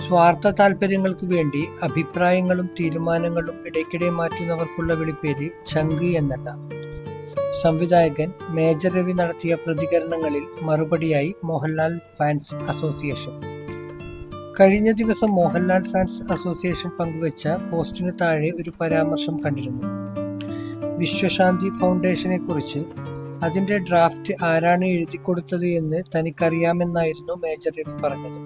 സ്വാർത്ഥ താൽപര്യങ്ങൾക്ക് വേണ്ടി അഭിപ്രായങ്ങളും തീരുമാനങ്ങളും ഇടയ്ക്കിടെ മാറ്റുന്നവർക്കുള്ള വിളിപ്പേര് ചങ്ക് എന്നല്ല. സംവിധായകൻ മേജർ രവി നടത്തിയ പ്രതികരണങ്ങളിൽ മറുപടിയായി മോഹൻലാൽ ഫാൻസ് അസോസിയേഷൻ. കഴിഞ്ഞ ദിവസം മോഹൻലാൽ ഫാൻസ് അസോസിയേഷൻ പങ്കുവച്ച പോസ്റ്റിനു താഴെ ഒരു പരാമർശം കണ്ടിരുന്നു. വിശ്വശാന്തി ഫൗണ്ടേഷനെ കുറിച്ച് അതിന്റെ ഡ്രാഫ്റ്റ് ആരാണ് എഴുതിക്കൊടുത്തത് എന്ന് തനിക്കറിയാമെന്നായിരുന്നു മേജർ രവി പറഞ്ഞത്.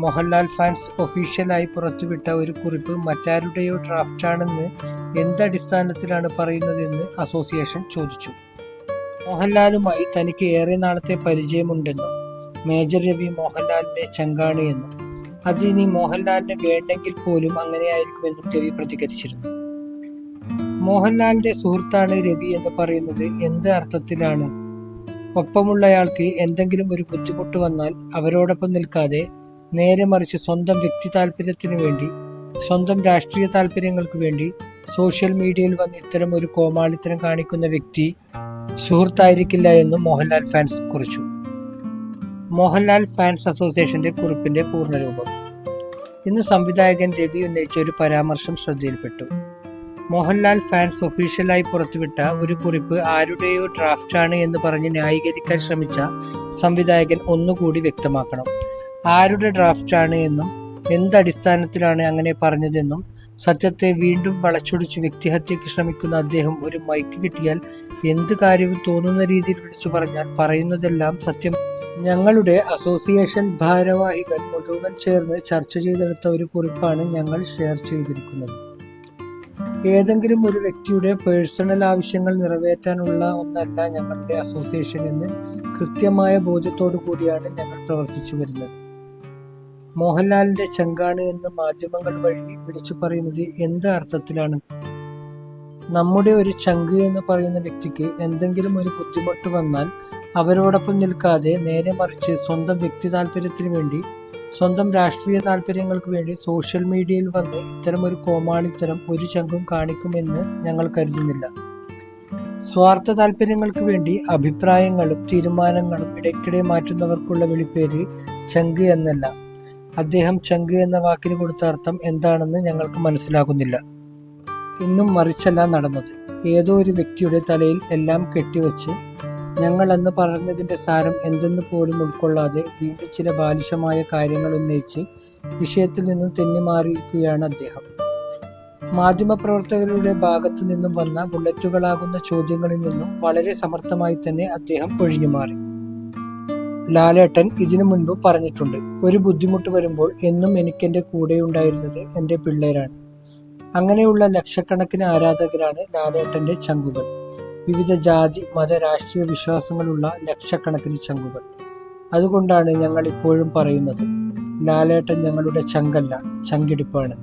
മോഹൻലാൽ ഫാൻസ് ഒഫീഷ്യലായി പുറത്തുവിട്ട ഒരു കുറിപ്പ് മറ്റാരുടെയോ ഡ്രാഫ്റ്റാണെന്ന് എന്തടിസ്ഥാനത്തിലാണ് പറയുന്നതെന്ന് അസോസിയേഷൻ ചോദിച്ചു. മോഹൻലാലുമായി തനിക്ക് ഏറെ നാളത്തെ പരിചയമുണ്ടെന്നും മേജർ രവി മോഹൻലാലിന്റെ ചങ്കാണ് എന്നും അത് ഇനി മോഹൻലാലിന് വേണ്ടെങ്കിൽ പോലും അങ്ങനെയായിരിക്കുമെന്നും രവി പ്രതികരിച്ചിരുന്നു. മോഹൻലാലിന്റെ സുഹൃത്താണ് രവി എന്ന് പറയുന്നത് എന്ത് അർത്ഥത്തിലാണ്? ഒപ്പമുള്ളയാൾക്ക് എന്തെങ്കിലും ഒരു ബുദ്ധിമുട്ട് വന്നാൽ അവരോടൊപ്പം നിൽക്കാതെ നേരെ മറിച്ച് സ്വന്തം വ്യക്തി താല്പര്യത്തിന് വേണ്ടി, സ്വന്തം രാഷ്ട്രീയ താല്പര്യങ്ങൾക്ക് വേണ്ടി സോഷ്യൽ മീഡിയയിൽ വന്ന് ഇത്തരം ഒരു കോമാളിത്തരം കാണിക്കുന്ന വ്യക്തി സുഹൃത്തായിരിക്കില്ല എന്നും മോഹൻലാൽ ഫാൻസ് കുറിച്ചു. മോഹൻലാൽ ഫാൻസ് അസോസിയേഷന്റെ കുറിപ്പിന്റെ പൂർണ്ണരൂപം. ഇന്ന് സംവിധായകൻ രവി ഉന്നയിച്ച ഒരു പരാമർശം ശ്രദ്ധയിൽപ്പെട്ടു. മോഹൻലാൽ ഫാൻസ് ഒഫീഷ്യലായി പുറത്തുവിട്ട ഒരു കുറിപ്പ് ആരുടെയോ ഡ്രാഫ്റ്റാണ് എന്ന് പറഞ്ഞ് ന്യായീകരിക്കാൻ ശ്രമിച്ച സംവിധായകൻ ഒന്നുകൂടി വ്യക്തമാക്കണം. ആരുടെ ഡ്രാഫ്റ്റാണ് എന്നും എന്തടിസ്ഥാനത്തിലാണ് അങ്ങനെ പറഞ്ഞതെന്നും സത്യത്തെ വീണ്ടും വളച്ചൊടിച്ച് വ്യക്തിഹത്യയ്ക്ക് ശ്രമിക്കുന്ന അദ്ദേഹം ഒരു മൈക്ക് കിട്ടിയാൽ എന്ത് കാര്യവും തോന്നുന്ന രീതിയിൽ വിളിച്ചു പറഞ്ഞാൽ പറയുന്നതെല്ലാം സത്യം. ഞങ്ങളുടെ അസോസിയേഷൻ ഭാരവാഹികൾ മുഴുവൻ ചേർന്ന് ചർച്ച ചെയ്തെടുത്ത ഒരു കുറിപ്പാണ് ഞങ്ങൾ ഷെയർ ചെയ്തിരിക്കുന്നത്. ഏതെങ്കിലും ഒരു വ്യക്തിയുടെ പേഴ്സണൽ ആവശ്യങ്ങൾ നിറവേറ്റാനുള്ള ഒന്നല്ല ഞങ്ങളുടെ അസോസിയേഷൻ എന്ന് കൃത്യമായ ബോധ്യത്തോടു കൂടിയാണ് ഞങ്ങൾ പ്രവർത്തിച്ചു വരുന്നത്. മോഹൻലാലിന്റെ ചങ്കാണ് എന്ന് മാധ്യമങ്ങൾ വഴി വിളിച്ചു പറയുന്നത് എന്ത് അർത്ഥത്തിലാണ്? നമ്മുടെ ഒരു ചങ്ക് എന്ന് പറയുന്ന വ്യക്തിക്ക് എന്തെങ്കിലും ഒരു ബുദ്ധിമുട്ട് വന്നാൽ അവരോടൊപ്പം നിൽക്കാതെ നേരെ മറിച്ച് സ്വന്തം വ്യക്തി താല്പര്യത്തിന് വേണ്ടി, സ്വന്തം രാഷ്ട്രീയ താല്പര്യങ്ങൾക്ക് വേണ്ടി സോഷ്യൽ മീഡിയയിൽ വന്ന് ഇത്തരമൊരു കോമാളിത്തരം ഒരു ചങ്കും കാണിക്കുമെന്ന് ഞങ്ങൾ കരുതുന്നില്ല. സ്വാർത്ഥ താല്പര്യങ്ങൾക്ക് വേണ്ടി അഭിപ്രായങ്ങളും തീരുമാനങ്ങളും ഇടയ്ക്കിടെ മാറ്റുന്നവർക്കുള്ള വിളിപ്പേര് ചങ്ക് എന്നല്ല. അദ്ദേഹം ചങ്ക് എന്ന വാക്കിന് കൊടുത്ത അർത്ഥം എന്താണെന്ന് ഞങ്ങൾക്ക് മനസ്സിലാകുന്നില്ല. ഇന്നും മറിച്ചല്ല നടന്നത്. ഏതോ ഒരു വ്യക്തിയുടെ തലയിൽ എല്ലാം കെട്ടിവെച്ച് ഞങ്ങൾ അന്ന് പറഞ്ഞതിന്റെ സാരം എന്തെന്ന് പോലും ഉൾക്കൊള്ളാതെ വീണ്ടും ചില ബാലിശമായ കാര്യങ്ങൾ ഉന്നയിച്ച് വിഷയത്തിൽ നിന്നും തെന്നിമാറിയിരിക്കുകയാണ് അദ്ദേഹം. മാധ്യമപ്രവർത്തകരുടെ ഭാഗത്തു നിന്നും വന്ന ബുള്ളറ്റുകളാകുന്ന ചോദ്യങ്ങളിൽ നിന്നും വളരെ സമർത്ഥമായി തന്നെ അദ്ദേഹം ഒഴിഞ്ഞുമാറി. ലാലേട്ടൻ ഇതിനു മുൻപ് പറഞ്ഞിട്ടുണ്ട്, ഒരു ബുദ്ധിമുട്ട് വരുമ്പോൾ എന്നും എനിക്കെന്റെ കൂടെയുണ്ടായിരുന്നത് എൻ്റെ പിള്ളേരാണ്. അങ്ങനെയുള്ള ലക്ഷക്കണക്കിന് ആരാധകരാണ് ലാലേട്ടന്റെ ചങ്കുകൾ. വിവിധ ജാതി മത രാഷ്ട്രീയ വിശ്വാസങ്ങളുള്ള ലക്ഷക്കണക്കിന് ചങ്കുകൾ. അതുകൊണ്ടാണ് ഞങ്ങൾ ഇപ്പോഴും പറയുന്നത്, ലാലേട്ടൻ ഞങ്ങളുടെ ചങ്കല്ല, ചങ്കിടിപ്പാണ്.